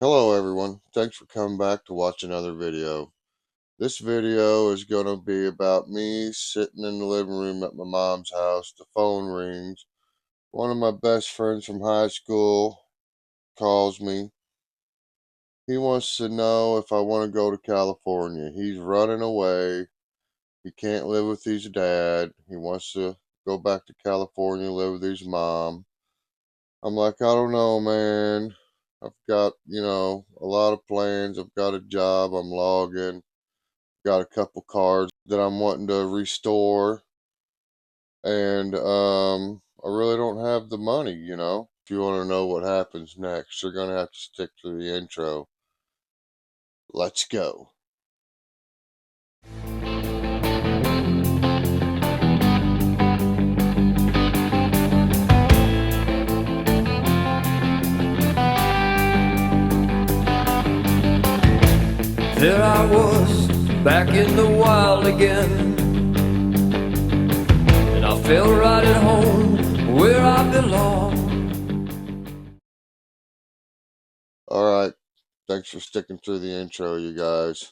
Hello everyone, thanks for coming back to watch another video. This video is going to be about me sitting in the living room at my mom's house. The phone rings. One of my best friends from high school calls me. He wants to know if I want to go to California. He's running away. He can't live with his dad. He wants to go back to California, live with his mom. I'm like, I don't know, man. I've got, a lot of plans. I've got a job. I'm logging. Got a couple cars that I'm wanting to restore. And I really don't have the money. If you want to know what happens next, you're going to have to stick to the intro. Let's go. There I was, back in the wild again, and I felt right at home, where I belong. Alright, thanks for sticking through the intro, you guys.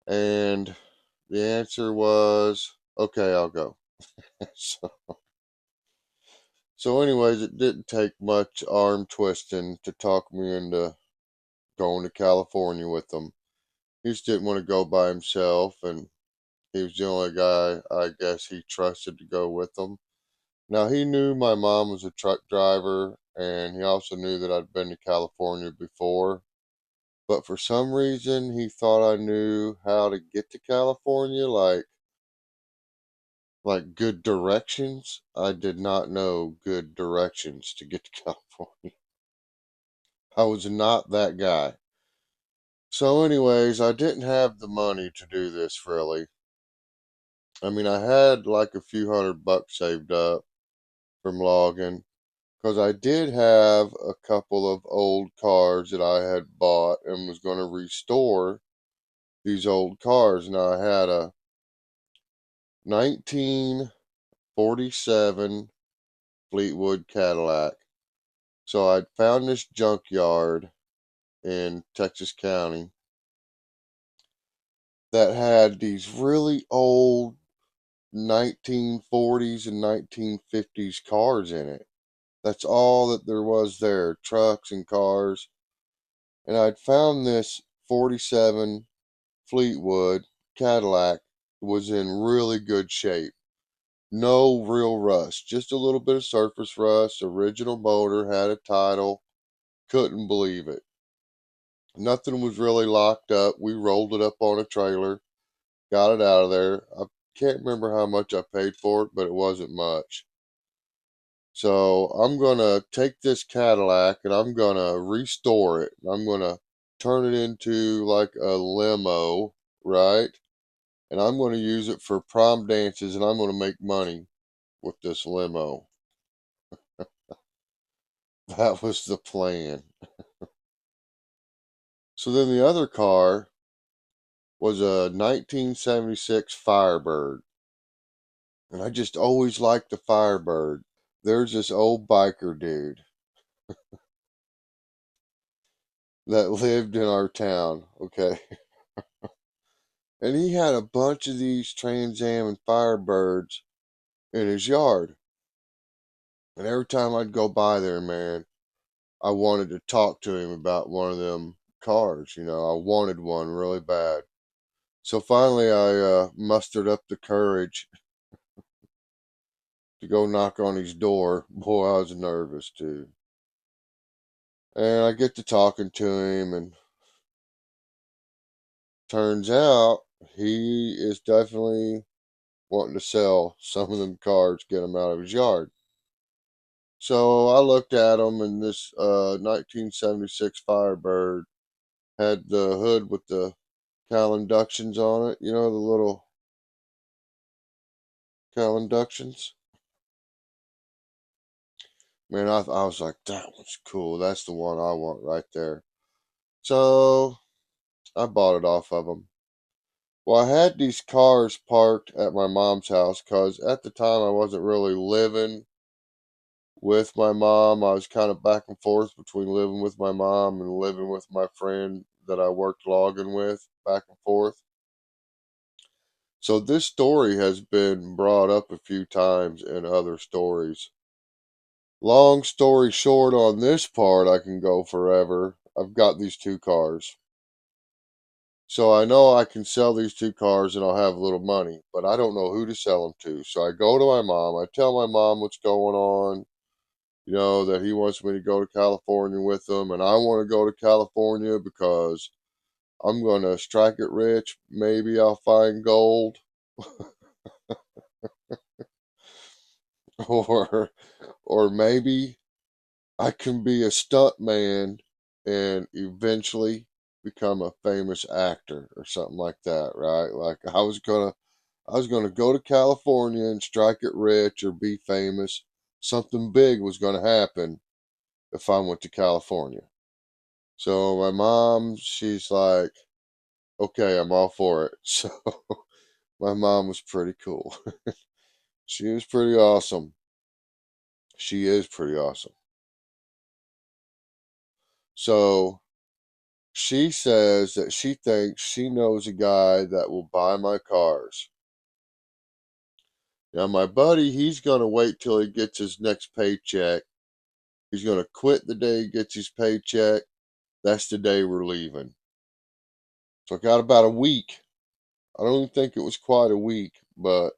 And the answer was, okay, I'll go. So anyways, it didn't take much arm twisting to talk me into going to California with him. He just didn't want to go by himself, and he was the only guy I guess he trusted to go with him. Now, he knew my mom was a truck driver, and he also knew that I'd been to California before. But for some reason, he thought I knew how to get to California, like good directions. I did not know good directions to get to California. I was not that guy. So anyways, I didn't have the money to do this really. I mean, I had like a few $100 saved up from logging, because I did have a couple of old cars that I had bought and was going to restore these old cars. Now, I had a 1947 Fleetwood Cadillac. So I'd found this junkyard in Texas County that had these really old 1940s and 1950s cars in it. That's all that there was there, trucks and cars. And I'd found this 47 Fleetwood Cadillac was in really good shape. No real rust, just a little bit of surface rust. Original motor, had a title. Couldn't believe it. Nothing was really locked up. We rolled it up on a trailer, got it out of there. I can't remember how much I paid for it, but it wasn't much. So I'm going to take this Cadillac and I'm going to restore it. I'm going to turn it into like a limo, right? And I'm going to use it for prom dances, and I'm going to make money with this limo. That was the plan. So then the other car was a 1976 Firebird. And I just always liked the Firebird. There's this old biker dude that lived in our town, okay? And he had a bunch of these Trans Am and Firebirds in his yard. And every time I'd go by there, man, I wanted to talk to him about one of them cars. I wanted one really bad. So finally, I mustered up the courage to go knock on his door. Boy, I was nervous too. And I get to talking to him, and turns out he is definitely wanting to sell some of them cars, get them out of his yard. So I looked at him, and this 1976 Firebird had the hood with the cowl inductions on it. The little cowl inductions. Man, I was like, that one's cool. That's the one I want right there. So I bought it off of him. Well, I had these cars parked at my mom's house because at the time I wasn't really living with my mom. I was kind of back and forth between living with my mom and living with my friend that I worked logging with, back and forth. So this story has been brought up a few times in other stories. Long story short, on this part, I can go forever. I've got these two cars. So I know I can sell these two cars and I'll have a little money, but I don't know who to sell them to. So I go to my mom. I tell my mom what's going on, that he wants me to go to California with him, and I want to go to California because I'm going to strike it rich. Maybe I'll find gold, or maybe I can be a stunt man and eventually become a famous actor or something like that, right? Like I was gonna go to California and strike it rich or be famous. Something big was gonna happen if I went to California. So my mom, she's like, okay, I'm all for it. So my mom was pretty cool. She was pretty awesome. She is pretty awesome. So she says that she thinks she knows a guy that will buy my cars. Now, my buddy, he's going to wait till he gets his next paycheck. He's going to quit the day he gets his paycheck. That's the day we're leaving. So I got about a week. I don't even think it was quite a week, but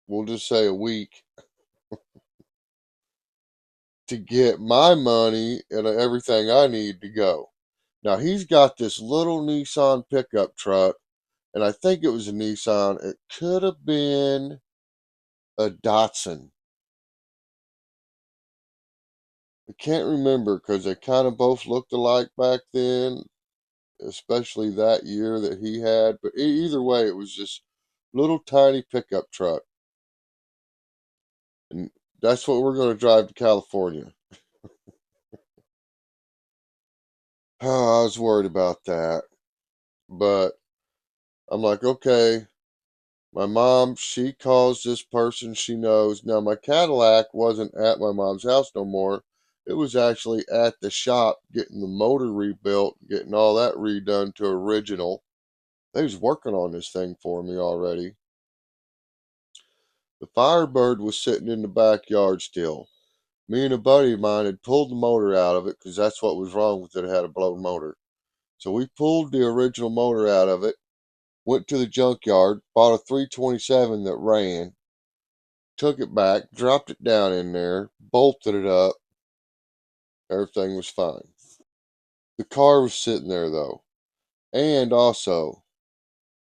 we'll just say a week to get my money and everything I need to go. Now, he's got this little Nissan pickup truck, and I think it was a Nissan. It could have been a Datsun. I can't remember because they kind of both looked alike back then, especially that year that he had. But either way, it was just little tiny pickup truck, and that's what we're going to drive to California. Oh, I was worried about that, but I'm like, okay. My mom, she calls this person she knows. Now, my Cadillac wasn't at my mom's house no more. It was actually at the shop getting the motor rebuilt, getting all that redone to original. They was working on this thing for me already. The Firebird was sitting in the backyard still. Me and a buddy of mine had pulled the motor out of it because that's what was wrong with it. It had a blown motor. So we pulled the original motor out of it, went to the junkyard, bought a 327 that ran, took it back, dropped it down in there, bolted it up. Everything was fine. The car was sitting there though. And also,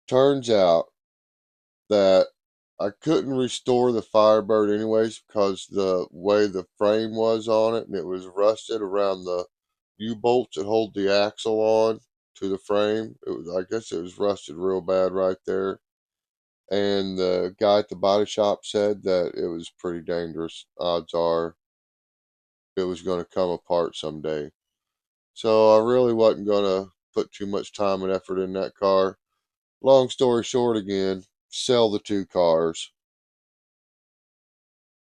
turns out that I couldn't restore the Firebird anyways because the way the frame was on it and it was rusted around the U bolts that hold the axle on to the frame. I guess it was rusted real bad right there. And the guy at the body shop said that it was pretty dangerous. Odds are it was going to come apart someday. So I really wasn't going to put too much time and effort in that car. Long story short, again, sell the two cars.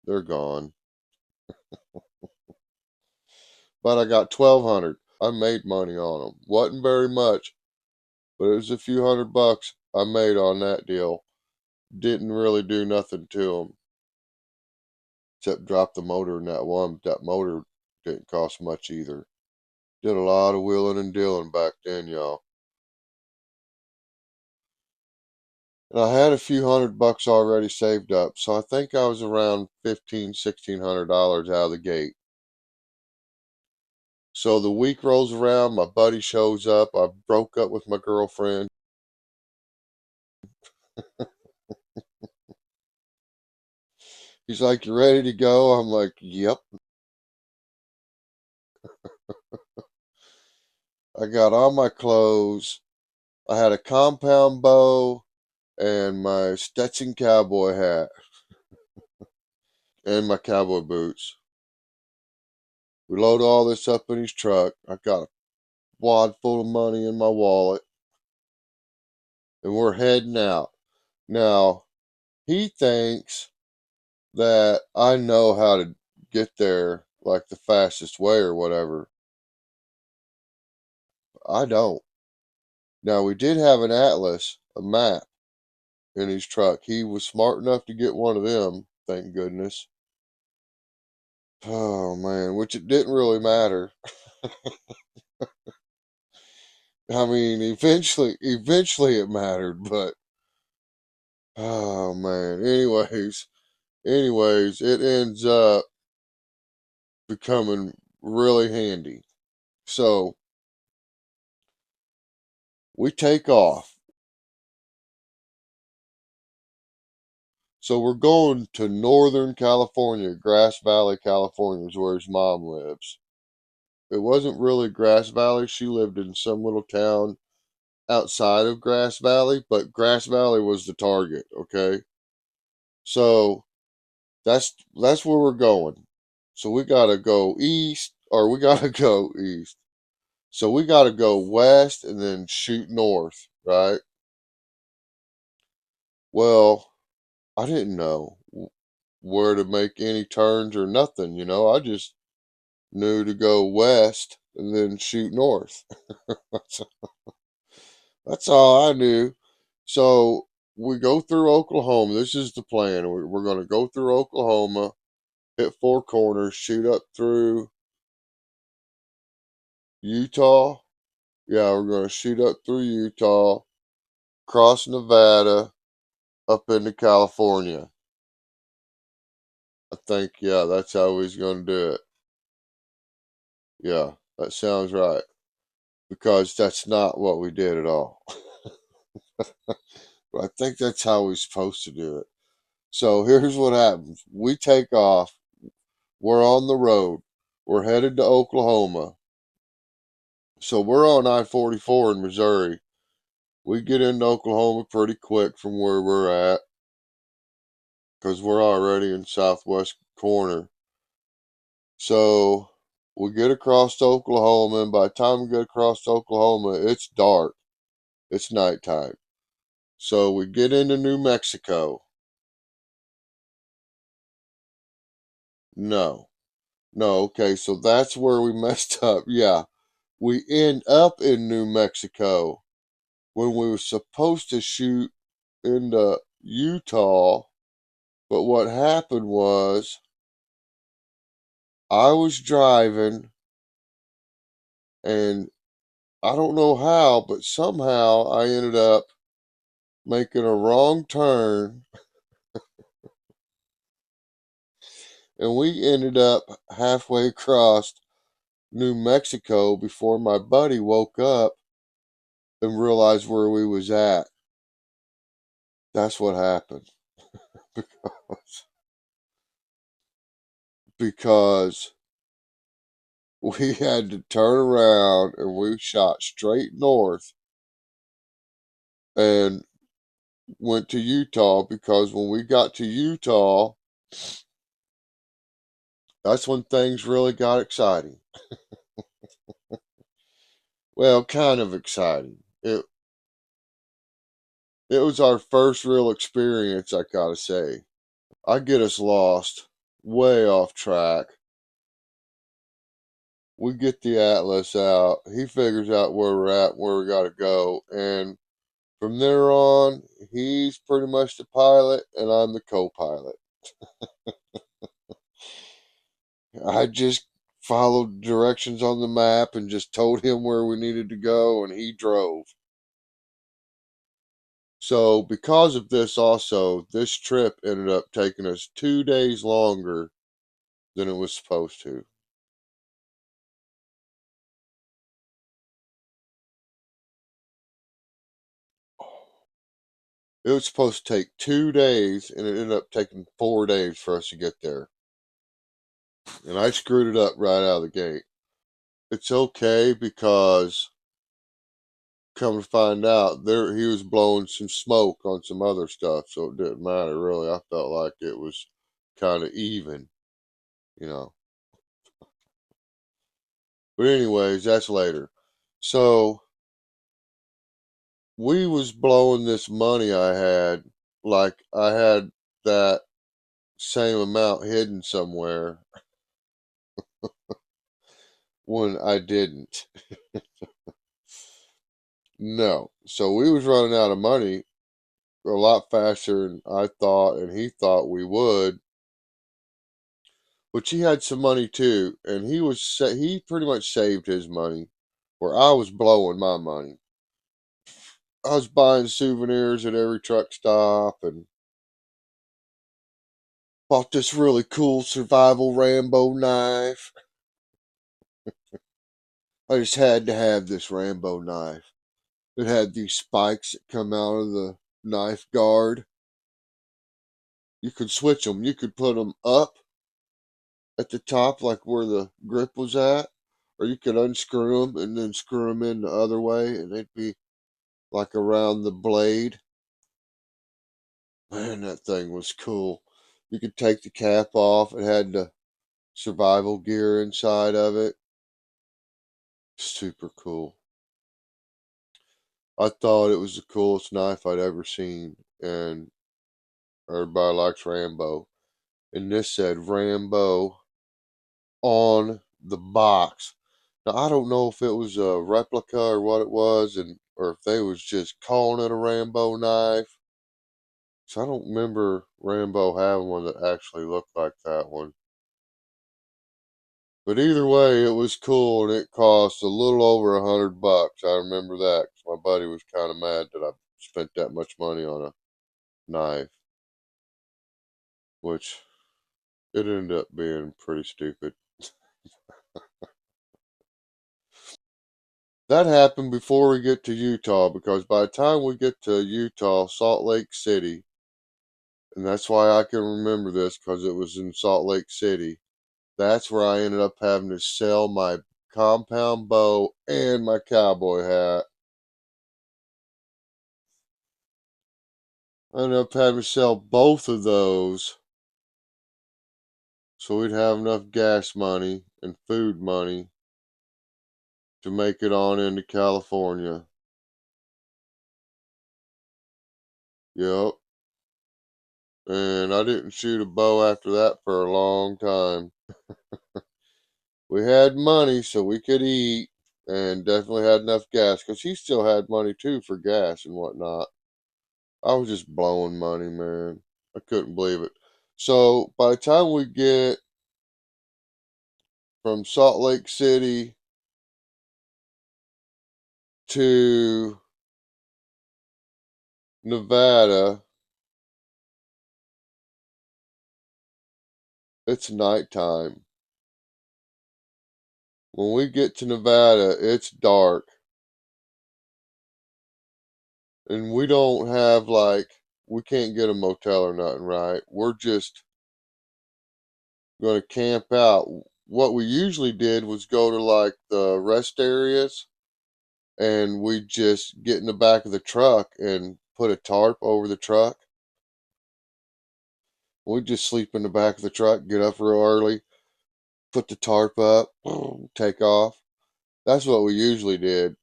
They're gone. But I got 1,200. I made money on them. Wasn't very much, but it was a few $100 I made on that deal. Didn't really do nothing to them except drop the motor in that one. That motor didn't cost much either. Did a lot of wheeling and dealing back then, y'all. And I had a few $100 already saved up, so I think I was around $1,500, $1,600 out of the gate. So the week rolls around, my buddy shows up. I broke up with my girlfriend. He's like, "You ready to go?" I'm like, "Yep." I got all my clothes. I had a compound bow and my Stetson cowboy hat and my cowboy boots. We load all this up in his truck. I got a wad full of money in my wallet, and we're heading out. Now, he thinks that I know how to get there like the fastest way or whatever. I don't. Now, we did have an atlas, a map in his truck. He was smart enough to get one of them, thank goodness. Oh man, which it didn't really matter. I mean, eventually it mattered, but oh man. Anyways, it ends up becoming really handy. So we take off. So we're going to Northern California, Grass Valley, California is where his mom lives. It wasn't really Grass Valley. She lived in some little town outside of Grass Valley, but Grass Valley was the target, okay? So that's where we're going. So we gotta go east, or we gotta go east. So we gotta go west and then shoot north, right? Well, I didn't know where to make any turns or nothing, you know. I just knew to go west and then shoot north. That's all I knew. So we go through Oklahoma. This is the plan. We're going to go through Oklahoma, hit four corners, shoot up through Utah. Yeah, we're going to shoot up through Utah, cross Nevada, up into California. I think, yeah, that's how he's going to do it. Yeah, that sounds right. Because that's not what we did at all. But I think that's how we're supposed to do it. So here's what happens. We take off. We're on the road. We're headed to Oklahoma. So we're on I-44 in Missouri. We get into Oklahoma pretty quick from where we're at because we're already in southwest corner. So we get across to Oklahoma, and by the time we get across to Oklahoma, it's dark. It's nighttime. So we get into New Mexico. No. No, okay, so that's where we messed up. Yeah. We end up in New Mexico when we were supposed to shoot into Utah. But what happened was I was driving and I don't know how, but somehow I ended up making a wrong turn and we ended up halfway across New Mexico before my buddy woke up and realized where we was at. That's what happened. Because we had to turn around and we shot straight north and went to Utah because when we got to Utah, that's when things really got exciting. Well, kind of exciting. It was our first real experience, I gotta say. I get us lost, way off track. We get the atlas out. He figures out where we're at, where we gotta go, and from there on, he's pretty much the pilot, and I'm the co-pilot. I just followed directions on the map and just told him where we needed to go, and he drove. So, because of this, also, this trip ended up taking us 2 days longer than it was supposed to. It was supposed to take 2 days, and it ended up taking 4 days for us to get there. And I screwed it up right out of the gate. It's okay because come to find out, there he was blowing some smoke on some other stuff, so it didn't matter really. I felt like it was kind of even, you know. But anyways, that's later. So we was blowing this money I had, like I had that same amount hidden somewhere when I didn't. No. So we was running out of money a lot faster than I thought and he thought we would. But he had some money too, and he pretty much saved his money, where I was blowing my money. I was buying souvenirs at every truck stop and bought this really cool survival Rambo knife. I just had to have this Rambo knife. It had these spikes that come out of the knife guard. You could switch them. You could put them up at the top, like where the grip was at, or you could unscrew them and then screw them in the other way, and they'd be like around the blade. Man, that thing was cool. You could take the cap off. It had the survival gear inside of it. Super cool. I thought it was the coolest knife I'd ever seen, and everybody likes Rambo. And this said Rambo on the box. Now I don't know if it was a replica or what it was, and or if they was just calling it a Rambo knife. So I don't remember Rambo having one that actually looked like that one. But either way, it was cool, and it cost a little over $100. I remember that 'cause my buddy was kind of mad that I spent that much money on a knife, which it ended up being pretty stupid. That happened before we get to Utah, because by the time we get to Utah, Salt Lake City, and that's why I can remember this because it was in Salt Lake City, that's where I ended up having to sell my compound bow and my cowboy hat. I ended up having to sell both of those so we'd have enough gas money and food money to make it on into California. Yep. And I didn't shoot a bow after that for a long time. We had money so we could eat, and definitely had enough gas because he still had money too for gas and whatnot. I was just blowing money, man. I couldn't believe it. So by the time we get from Salt Lake City to Nevada, it's nighttime. When we get to Nevada, it's dark. And we don't have we can't get a motel or nothing, right? We're just going to camp out. What we usually did was go to the rest areas, and we just get in the back of the truck and put a tarp over the truck. We just sleep in the back of the truck, get up real early, put the tarp up, take off. That's what we usually did.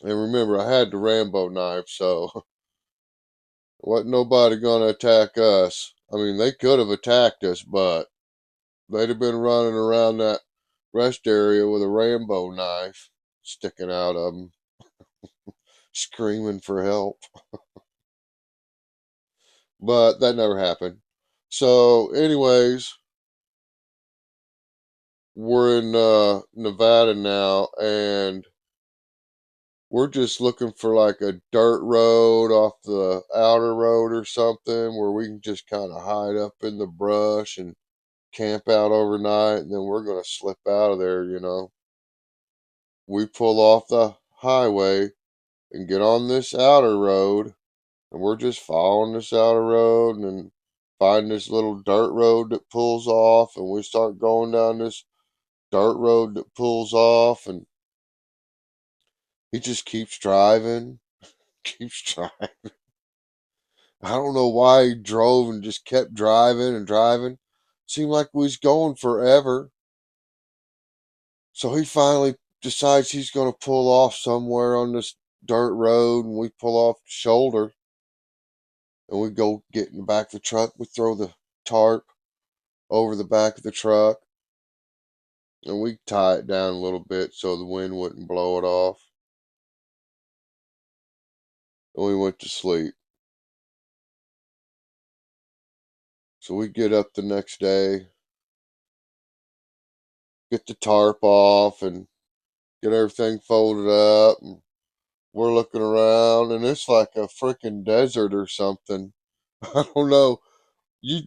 And remember, I had the Rambo knife, so wasn't nobody gonna attack us. I mean, they could have attacked us, but they'd have been running around that rest area with a Rambo knife sticking out of them, screaming for help. But that never happened. So, anyways, we're in Nevada now, and we're just looking for a dirt road off the outer road or something where we can just kind of hide up in the brush and camp out overnight, and then we're going to slip out of there. We pull off the highway and get on this outer road, and we're just following this outer road and then find this little dirt road that pulls off, and we start going down this dirt road that pulls off, and he just keeps driving, keeps driving. I don't know why he drove and just kept driving and driving. Seemed like we was going forever. So he finally decides he's going to pull off somewhere on this dirt road, and we pull off the shoulder, and we go get in the back of the truck. We throw the tarp over the back of the truck, and we tie it down a little bit so the wind wouldn't blow it off. And we went to sleep. So we get up the next day, get the tarp off, and get everything folded up. And we're looking around, and it's like a freaking desert or something. I don't know. You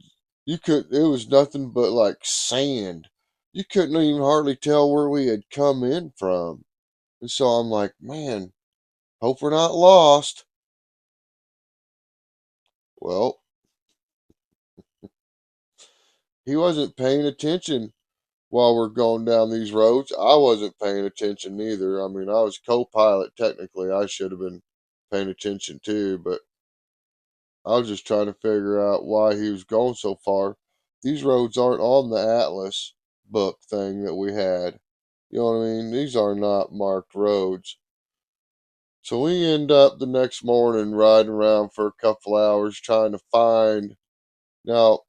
you could It was nothing but like sand. You couldn't even hardly tell where we had come in from. And so I'm like, man, hope we're not lost. Well, he wasn't paying attention while we're going down these roads. I wasn't paying attention either. I mean, I was co-pilot technically. I should have been paying attention too, but I was just trying to figure out why he was going so far. These roads aren't on the Atlas book thing that we had. You know what I mean? These are not marked roads. So we end up the next morning riding around for a couple hours trying to find. Now,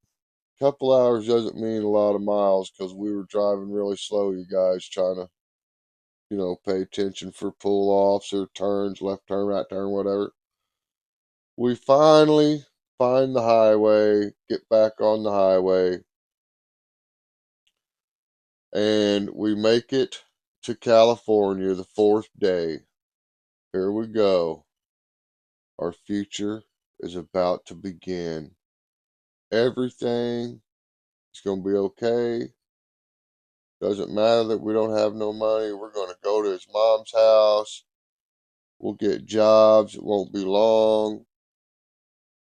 a couple hours doesn't mean a lot of miles because we were driving really slow, you guys, trying to, pay attention for pull offs or turns, left turn, right turn, whatever. We finally find the highway, get back on the highway, and we make it to California the fourth day. Here we go. Our future is about to begin. Everything is going to be okay. Doesn't matter that we don't have no money. We're going to go to his mom's house. We'll get jobs. It won't be long.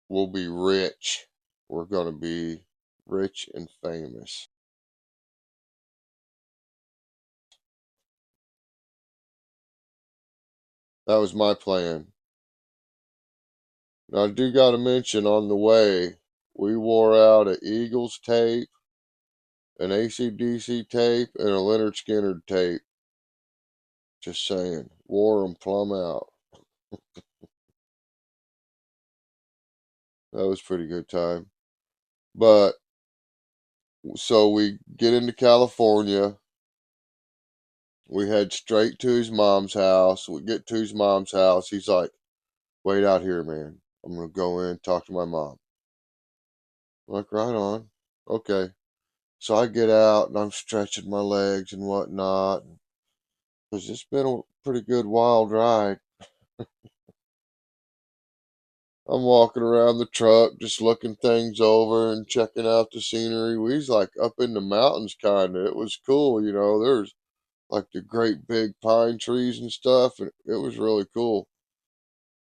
We'll be rich. We're going to be rich and famous. That was my plan. Now, I do got to mention on the way, we wore out a Eagles tape, an AC/DC tape, and a Leonard Skinner tape. Just saying. Wore 'em plumb out. That was a pretty good time. But, so we get into California. We head straight to his mom's house. We get to his mom's house. He's like, wait out here, man. I'm going to go in and talk to my mom. I'm like, right on. Okay. So I get out and I'm stretching my legs and whatnot. Because it's been a pretty good wild ride. I'm walking around the truck, just looking things over and checking out the scenery. We was like up in the mountains, kind of. It was cool, There's like the great big pine trees and stuff, and it was really cool.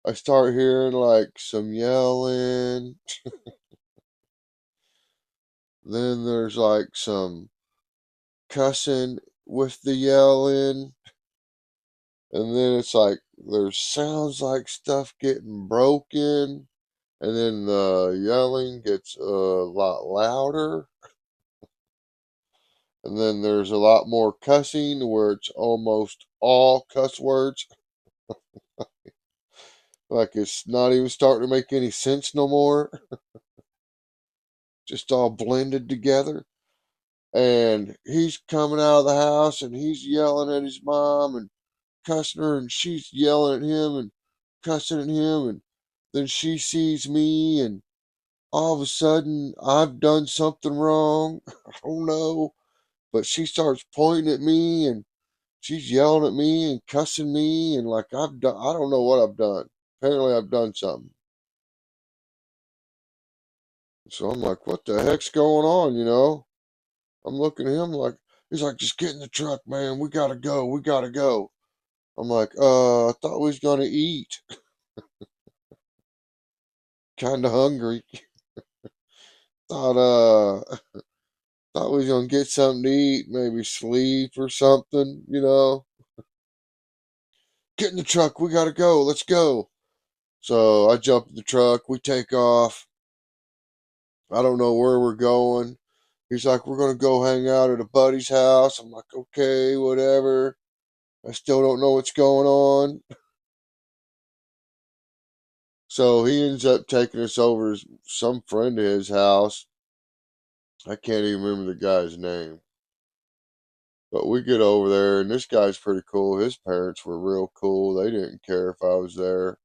I start hearing like some yelling. Then there's like some cussing with the yelling. And then it's like there's sounds like stuff getting broken. And then the yelling gets a lot louder. And then there's a lot more cussing where it's almost all cuss words. Like it's not even starting to make any sense no more. Just all blended together. And he's coming out of the house and he's yelling at his mom and cussing her, and she's yelling at him and cussing at him. And then she sees me, and all of a sudden I've done something wrong. I don't know. But she starts pointing at me and she's yelling at me and cussing me, and like I don't know what I've done. Apparently I've done something. So I'm like, what the heck's going on? I'm looking at him like, he's like, just get in the truck, man. We gotta go. We gotta go. I'm like, I thought we was gonna eat. Kinda hungry. Thought thought we was gonna get something to eat, maybe sleep or something. Get in the truck, we gotta go, let's go. So I jump in the truck, we take off. I don't know where we're going. He's like, we're gonna go hang out at a buddy's house. I'm like, okay, whatever. I still don't know what's going on. So he ends up taking us over to some friend of his house. I can't even remember the guy's name. But we get over there, and this guy's pretty cool. His parents were real cool. They didn't care if I was there.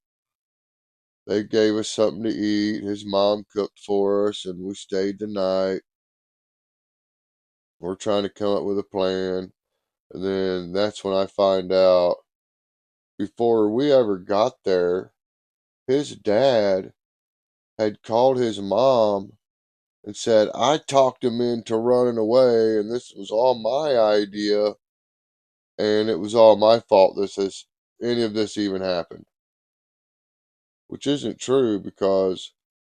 They gave us something to eat. His mom cooked for us, and we stayed the night. We're trying to come up with a plan. And then that's when I find out, before we ever got there, his dad had called his mom and said, I talked him into running away, and this was all my idea, and it was all my fault any of this even happened. Which isn't true, because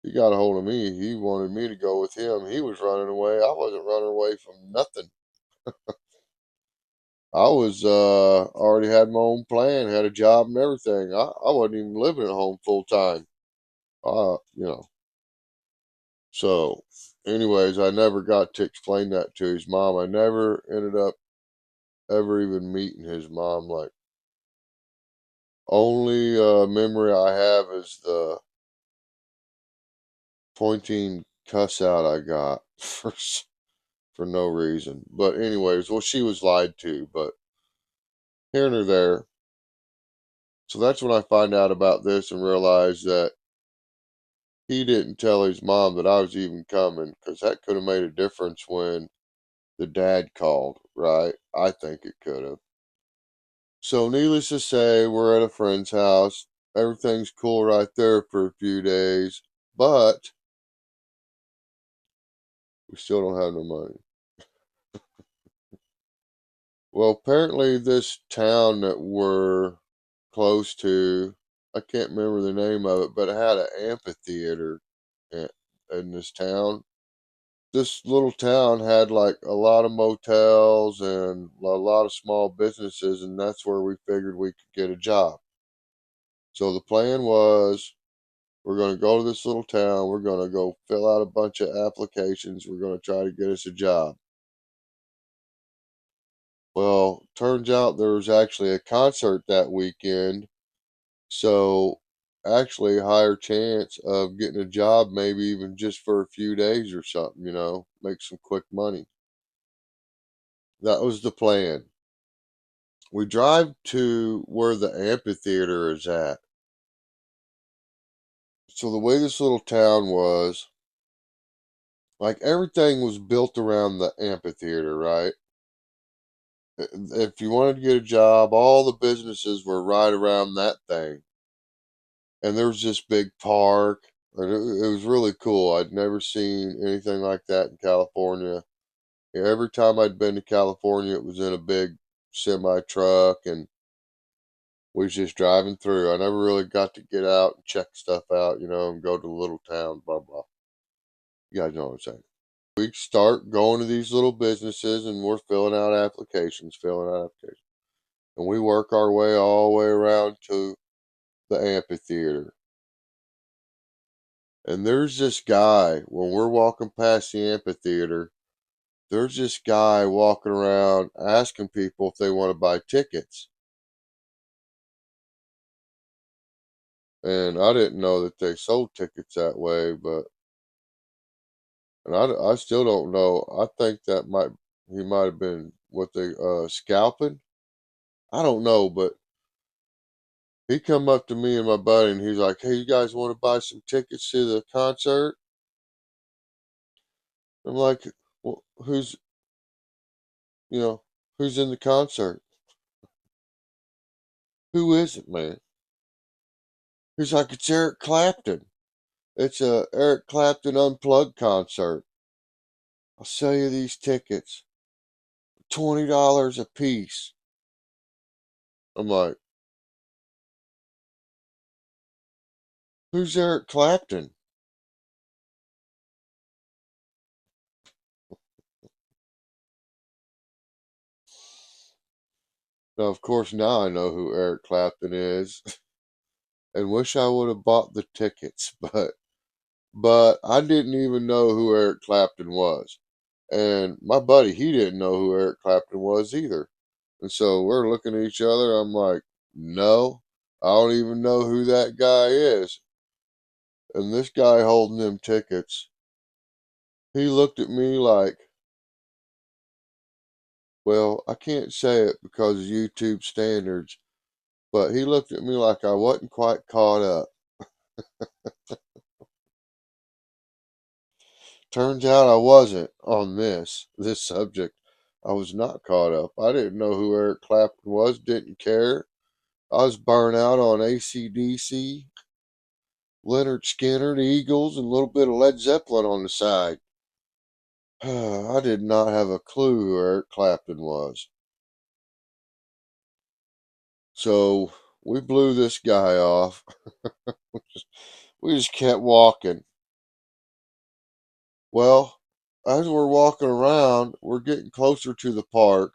he got a hold of me. He wanted me to go with him. He was running away. I wasn't running away from nothing. I was already had my own plan, had a job and everything. I wasn't even living at home full time. You know. So, anyways, I never got to explain that to his mom. I never ended up ever even meeting his mom. Like, only memory I have is the pointing cuss out I got for no reason. But anyways, well, she was lied to, but here nor there. So that's when I find out about this and realize that he didn't tell his mom that I was even coming, because that could have made a difference when the dad called, right? I think it could have. So needless to say, we're at a friend's house. Everything's cool right there for a few days, but we still don't have no money. Well, apparently this town that we're close to, I can't remember the name of it, but it had an amphitheater in, in this town. This little town had like a lot of motels and a lot of small businesses, and that's where we figured we could get a job. So the plan was, we're going to go to this little town, we're going to go fill out a bunch of applications, we're going to try to get us a job. Well, turns out there was actually a concert that weekend. So, actually, a higher chance of getting a job, maybe even just for a few days or something, make some quick money. That was the plan. We drive to where the amphitheater is at. So, the way this little town was, like, everything was built around the amphitheater, right? If you wanted to get a job, all the businesses were right around that thing. And there was this big park, and it was really cool. I'd never seen anything like that in California. Every time I'd been to California, it was in a big semi truck, and we was just driving through. I never really got to get out and check stuff out, and go to the little town, blah blah. You guys know what I'm saying. We start going to these little businesses, and we're filling out applications, and we work our way all the way around to the amphitheater. And there's this guy, when we're walking past the amphitheater, there's this guy walking around asking people if they want to buy tickets. And I didn't know that they sold tickets that way, and I still don't know. I think he might have been what they scalping. I don't know, but he come up to me and my buddy, and he's like, "Hey, you guys want to buy some tickets to the concert?" I'm like, "Well, you know, who's in the concert? Who is it, man?" He's like, "It's Eric Clapton. It's a Eric Clapton unplugged concert. I'll sell you these tickets, $20 a piece." I'm like, "Who's Eric Clapton?" Now, of course, now I know who Eric Clapton is, and wish I would have bought the tickets, but I didn't even know who Eric Clapton was, and my buddy, he didn't know who Eric Clapton was either, and so we're looking at each other. I'm like, "No, I don't even know who that guy is." And this guy holding them tickets, He looked at me like, well, I can't say it because of YouTube standards, but he looked at me like I wasn't quite caught up. Turns out I wasn't on this subject. I was not caught up. I didn't know who Eric Clapton was, didn't care. I was burnt out on AC/DC, Leonard Skinner, the Eagles, and a little bit of Led Zeppelin on the side. I did not have a clue who Eric Clapton was. So we blew this guy off. We just kept walking. Well, as we're walking around, we're getting closer to the park,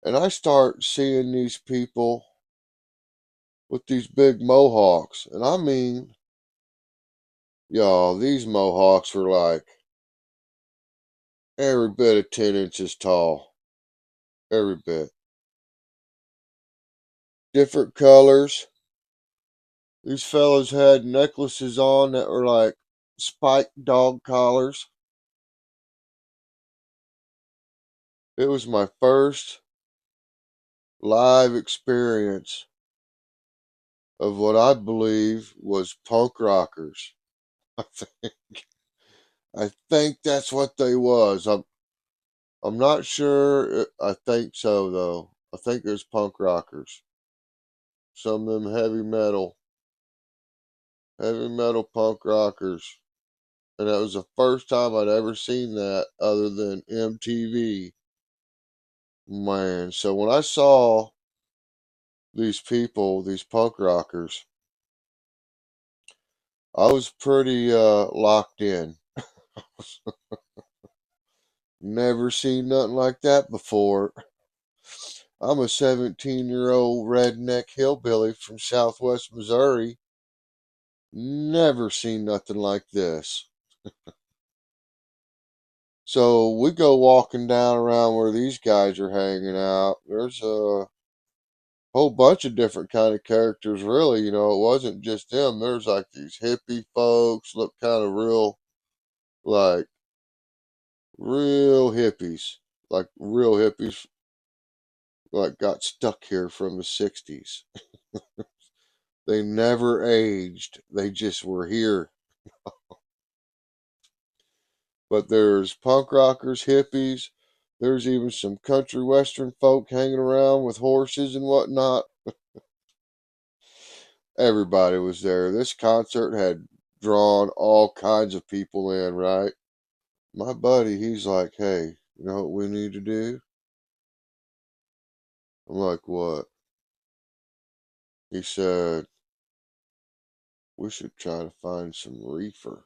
and I start seeing these people with these big mohawks. And I mean, y'all, these mohawks were like every bit of 10 inches tall. Every bit. Different colors. These fellows had necklaces on that were like spiked dog collars. It was my first live experience of what I believe was punk rockers. I think that's what they was. I'm not sure. I think so though. I think it was punk rockers. Some of them heavy metal punk rockers. And that was the first time I'd ever seen that other than MTV. Man, so when I saw these people, these punk rockers, I was pretty locked in. Never seen nothing like that before. I'm a 17-year-old redneck hillbilly from southwest Missouri. Never seen nothing like this. So we go walking down around where these guys are hanging out. There's a whole bunch of different kind of characters, really. It wasn't just them. There's like these hippie folks, look kind of like real hippies, like real hippies, like got stuck here from the 60s. They never aged. They just were here. But there's punk rockers, hippies. There's even some country western folk hanging around with horses and whatnot. Everybody was there. This concert had drawn all kinds of people in, right? My buddy, he's like, hey, you know what we need to do? I'm like, what? He said, we should try to find some reefer.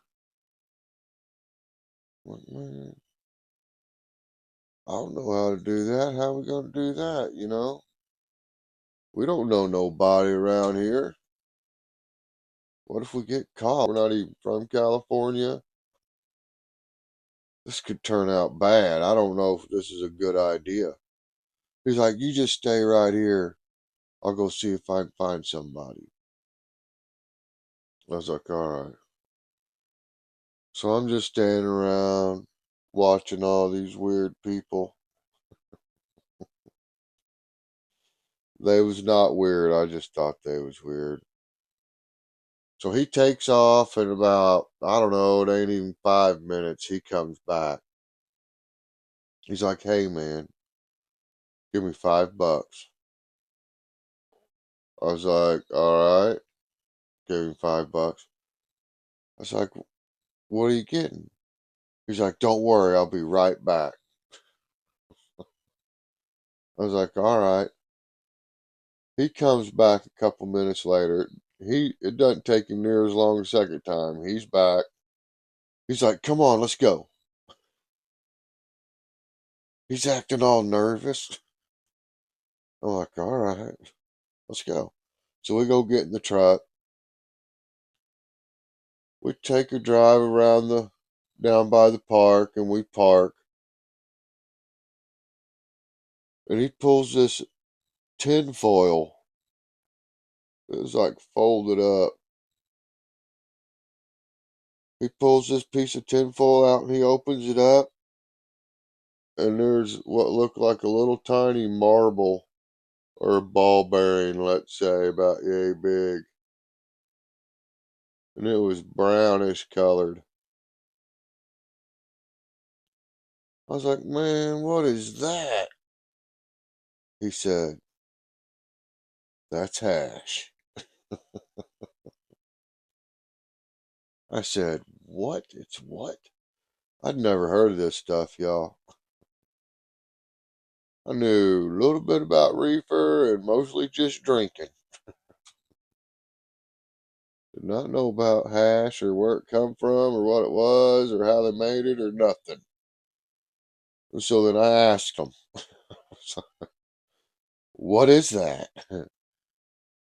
I'm like, man, I don't know how to do that. How are we going to do that? We don't know nobody around here. What if we get caught? We're not even from California. This could turn out bad. I don't know if this is a good idea. He's like, you just stay right here. I'll go see if I can find somebody. I was like, all right. So I'm just standing around watching all these weird people. They was not weird. I just thought they was weird. So he takes off in about, I don't know, it ain't even 5 minutes. He comes back. He's like, hey man, give me $5. I was like, all right. Gave him $5. I was like, what are you getting? He's like, don't worry, I'll be right back. I was like, all right. He comes back a couple minutes later. It doesn't take him near as long the second time. He's back. He's like, come on, let's go. He's acting all nervous. I'm like, all right, let's go. So we go get in the truck. We take a drive around down by the park and we park. And he pulls this tin foil. It was like folded up. He pulls this piece of tinfoil out and he opens it up, and there's what looked like a little tiny marble or ball bearing, let's say, about yay big. And it was brownish colored. I was like, man, what is that? He said, that's hash. I said, what? It's what? I'd never heard of this stuff, y'all. I knew a little bit about reefer and mostly just drinking. Did not know about hash or where it come from or what it was or how they made it or nothing. And so then I asked him, what is that?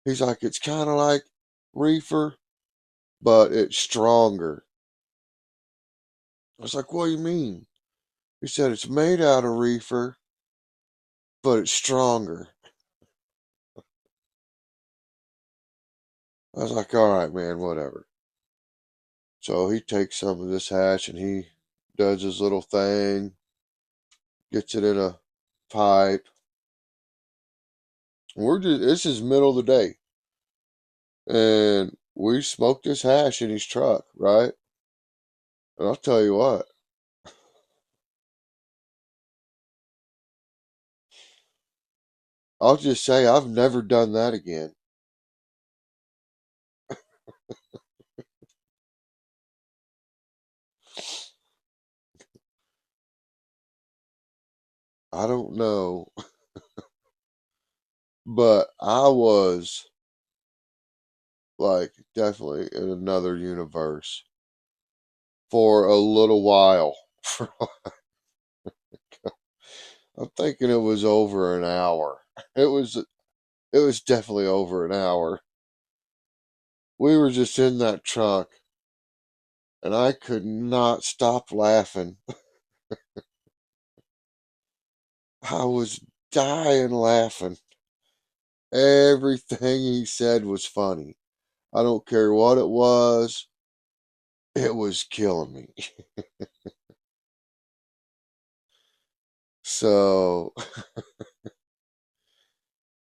He's like, it's kind of like reefer, but it's stronger. I was like, what do you mean? He said, it's made out of reefer, but it's stronger. I was like, all right, man, whatever. So he takes some of this hash and he does his little thing, gets it in a pipe. This is middle of the day. And we smoked this hash in his truck, right? And I'll tell you what, I'll just say I've never done that again. I don't know, but I was like definitely in another universe for a little while. I'm thinking it was over an hour. It was definitely over an hour. We were just in that truck and I could not stop laughing. I was dying laughing. Everything he said was funny. I don't care what it was killing me. So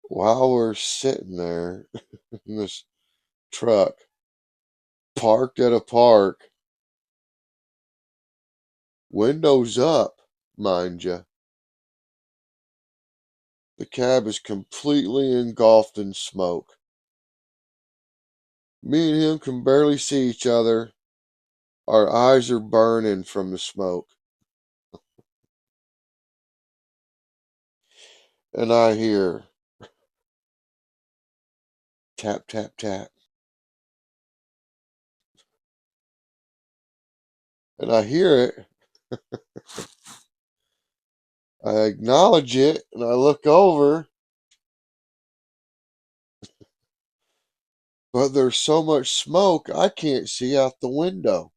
while we're sitting there in this truck, parked at a park, windows up, mind you, the cab is completely engulfed in smoke. Me and him can barely see each other. Our eyes are burning from the smoke. And I hear tap, tap, tap. And I hear it. I acknowledge it and I look over, but there's so much smoke I can't see out the window.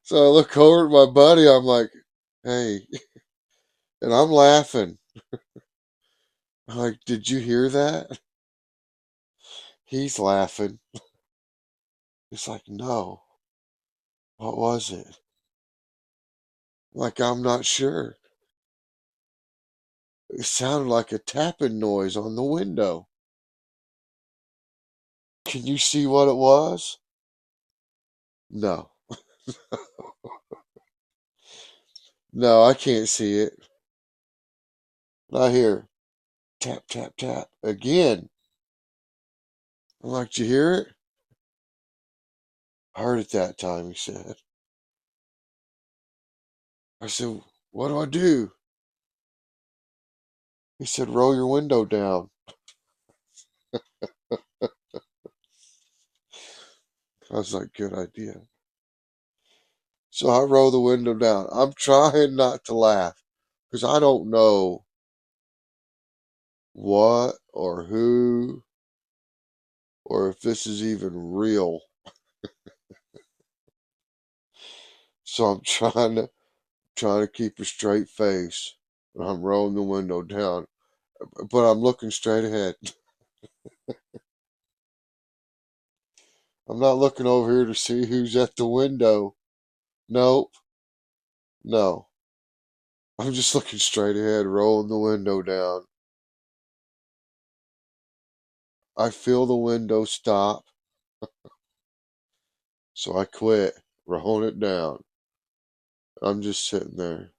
So I look over at my buddy, I'm like, hey, and I'm laughing. I'm like, did you hear that? He's laughing. It's like, no, what was it? Like, I'm not sure. It sounded like a tapping noise on the window. Can you see what it was? No. No, I can't see it. And I hear tap, tap, tap again. I'm like, did you hear it? I heard it that time, he said. I said, what do I do? He said, roll your window down. I was like, good idea. So I roll the window down. I'm trying not to laugh because I don't know what or who or if this is even real. So I'm trying to keep a straight face. And I'm rolling the window down, but I'm looking straight ahead. I'm not looking over here to see who's at the window. Nope. No. I'm just looking straight ahead, rolling the window down. I feel the window stop, so I quit, rolling it down. I'm just sitting there.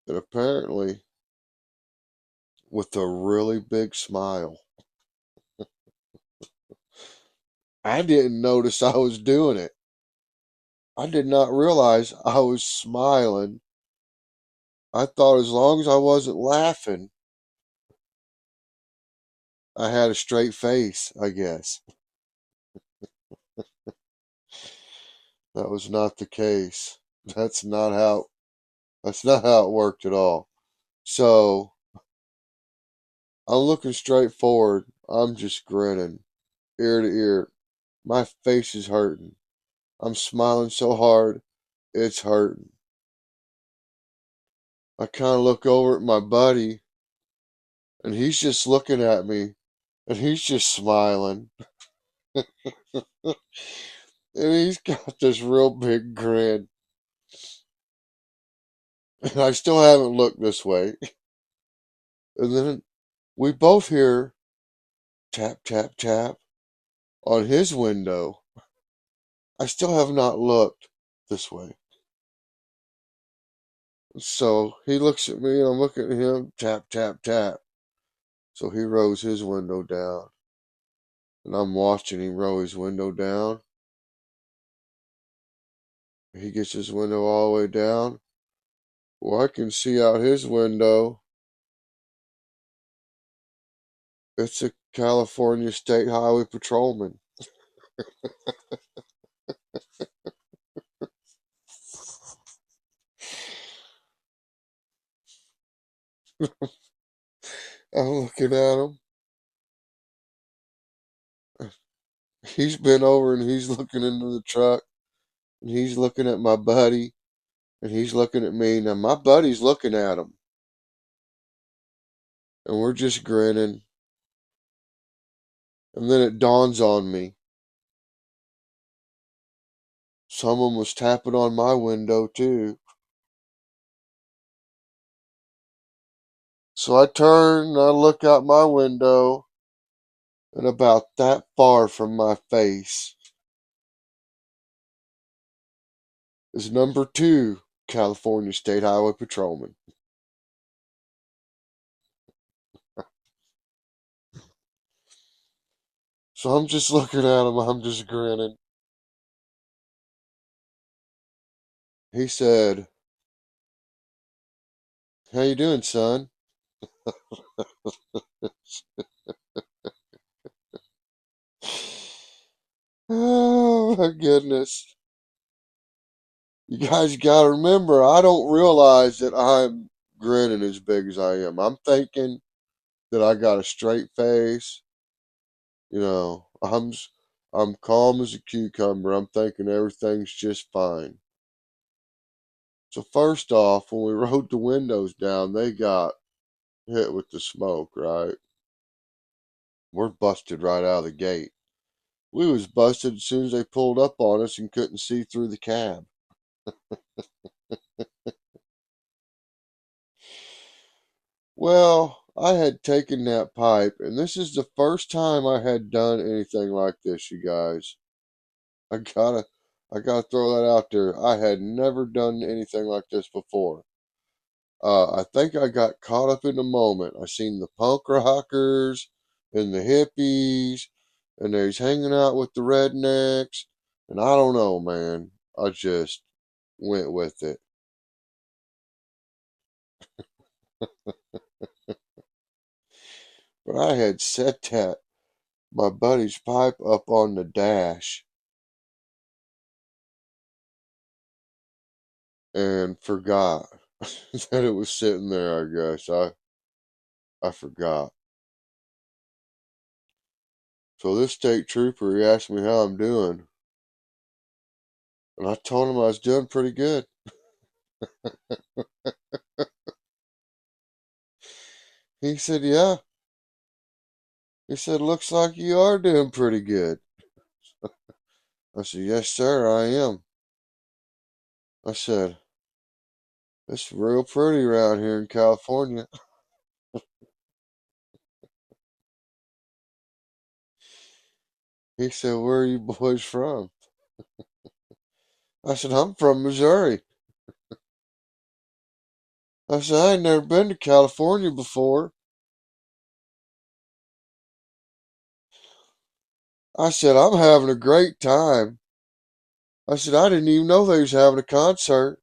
And apparently, with a really big smile, I didn't notice I was doing it. I did not realize I was smiling. I thought as long as I wasn't laughing, I had a straight face, I guess. That was not the case. That's not how that's not how it worked at all. So I'm looking straight forward. I'm just grinning, ear to ear. My face is hurting. I'm smiling so hard, it's hurting. I kind of look over at my buddy, and he's just looking at me, and he's just smiling. And he's got this real big grin. And I still haven't looked this way. And then we both hear tap, tap, tap on his window. I still have not looked this way. So he looks at me and I'm looking at him, tap, tap, tap. So he rolls his window down. And I'm watching him roll his window down. He gets his window all the way down. Well, I can see out his window. It's a California State Highway Patrolman. I'm looking at him. He's been over and he's looking into the truck. And he's looking at my buddy. And he's looking at me. Now, my buddy's looking at him. And we're just grinning. And then it dawns on me. Someone was tapping on my window, too. So I turn and I look out my window. And about that far from my face is number 2 California State Highway Patrolman. So I'm just looking at him. I'm just grinning. He said, "How you doing, son?" Oh my goodness. You guys gotta remember, I don't realize that I'm grinning as big as I am. I'm thinking that I got a straight face. You know, I'm calm as a cucumber. I'm thinking everything's just fine. So first off, when we rolled the windows down, they got hit with the smoke, right? We're busted right out of the gate. We was busted as soon as they pulled up on us and couldn't see through the cab. Well, I had taken that pipe, and this is the first time I had done anything like this, you guys. I gotta, I gotta throw that out there. I had never done anything like this before. I think I got caught up in the moment. I seen the punk rockers and the hippies, and they's hanging out with the rednecks, and I don't know, man. I just went with it. But I had set that my buddy's pipe up on the dash and forgot that it was sitting there, I guess. I forgot. So this state trooper, he asked me how I'm doing. And I told him I was doing pretty good. He said, "Yeah, He said, looks like you are doing pretty good. I said, yes, sir, I am. I said, it's real pretty around here in California. He said, where are you boys from? I said, I'm from Missouri. I said, I ain't never been to California before. I said, I'm having a great time. I said, I didn't even know they was having a concert.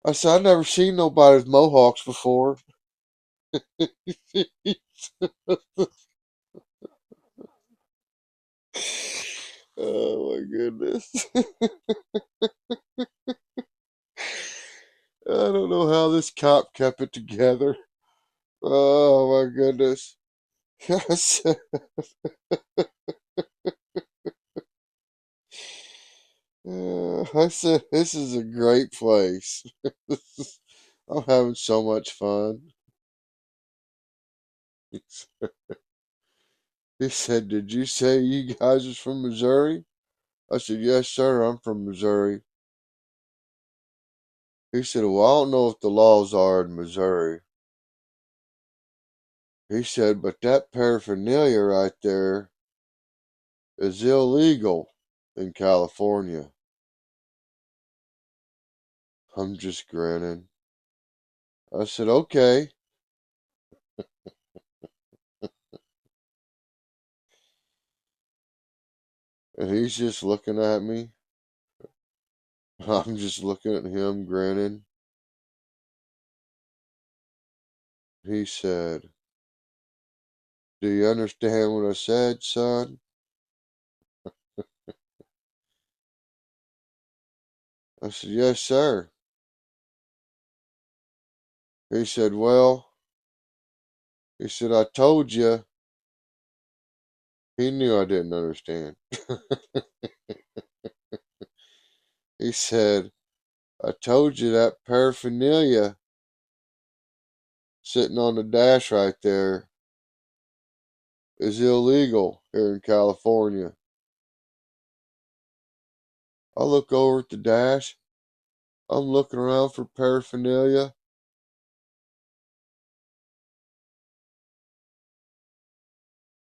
I said, I've never seen nobody with mohawks before. Oh my goodness. I don't know how this cop kept it together. Oh my goodness. I said, this is a great place. I'm having so much fun. He said, did you say you guys is from Missouri? I said, yes, sir, I'm from Missouri. He said, well, I don't know what the laws are in Missouri. He said, but that paraphernalia right there is illegal in California. I'm just grinning. I said, okay. And he's just looking at me. I'm just looking at him, grinning. He said, do you understand what I said, son? I said, yes, sir. He said, well, he said, I told you. He knew I didn't understand. He said, I told you that paraphernalia sitting on the dash right there is illegal here in California. I look over at the dash. I'm looking around for paraphernalia.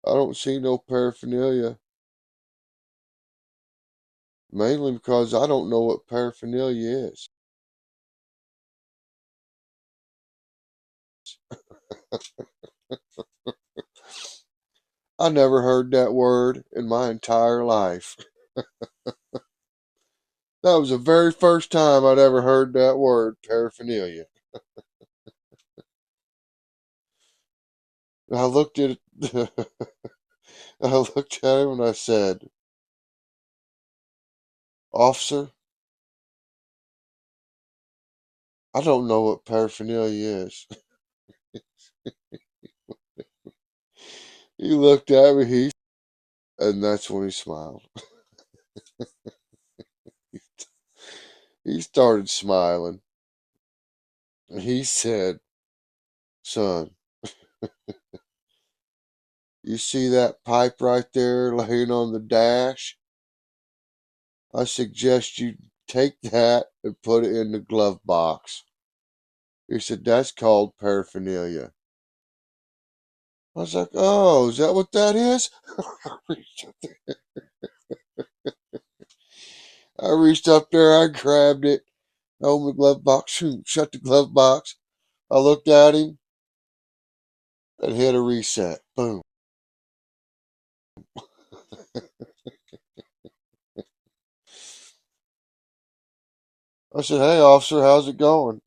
I don't see no paraphernalia. Mainly because I don't know what paraphernalia is. I never heard that word in my entire life. That was the very first time I'd ever heard that word, paraphernalia. And I looked at I looked at him and I said, officer, I don't know what paraphernalia is. He looked at me, and that's when he smiled. He started smiling. And he said, son, you see that pipe right there laying on the dash? I suggest you take that and put it in the glove box. He said, that's called paraphernalia. I was like, oh, is that what that is? I reached up there, I grabbed it, opened the glove box, shut the glove box. I looked at him and hit a reset. Boom. I said, hey, officer, how's it going?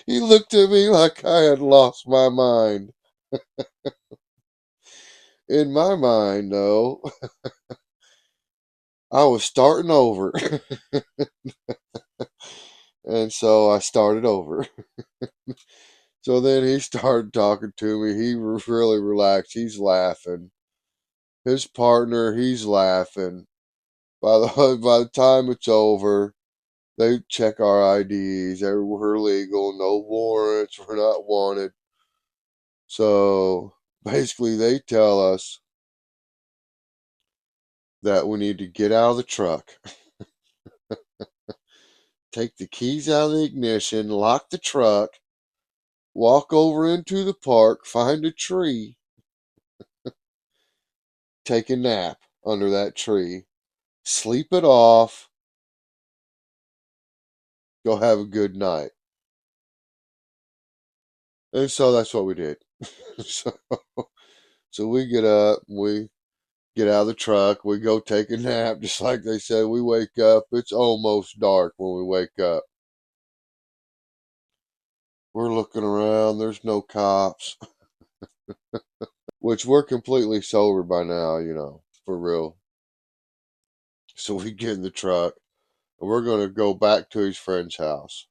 He looked at me like I had lost my mind. In my mind, though, I was starting over. And so I started over. So then he started talking to me. He was really relaxed. He's laughing. His partner, he's laughing. By the by the time it's over, They check our IDs. We're legal. No warrants. We're not wanted. So basically, they tell us that we need to get out of the truck, take the keys out of the ignition, lock the truck, walk over into the park, find a tree, take a nap under that tree, sleep it off, go have a good night. And so that's what we did. so, so we get up, we get out of the truck, we go take a nap, just like they said. We wake up, it's almost dark when we wake up. We're looking around, there's no cops, which we're completely sober by now, for real. So we get in the truck and we're going to go back to his friend's house.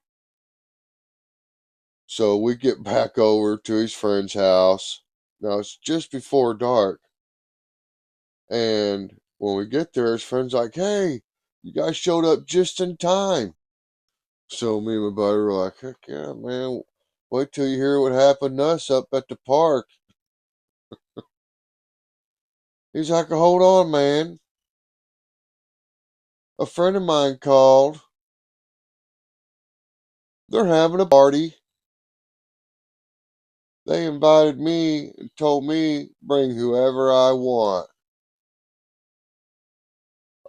So we get back over to his friend's house. Now it's just before dark. And when we get there, his friend's like, "Hey, you guys showed up just in time." So me and my buddy were like, "Heck yeah, man. Wait till you hear what happened to us up at the park." He's like, "Hold on, man. A friend of mine called. They're having a party. They invited me and told me bring whoever I want."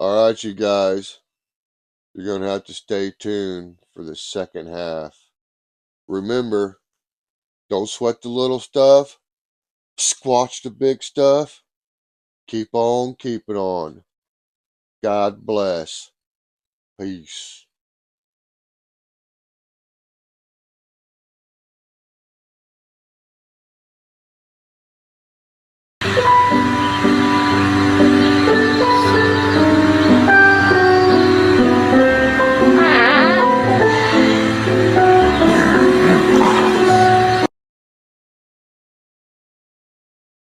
All right, you guys, you're going to have to stay tuned for the second half. Remember, don't sweat the little stuff, squash the big stuff. Keep on keeping on. God bless. Peace.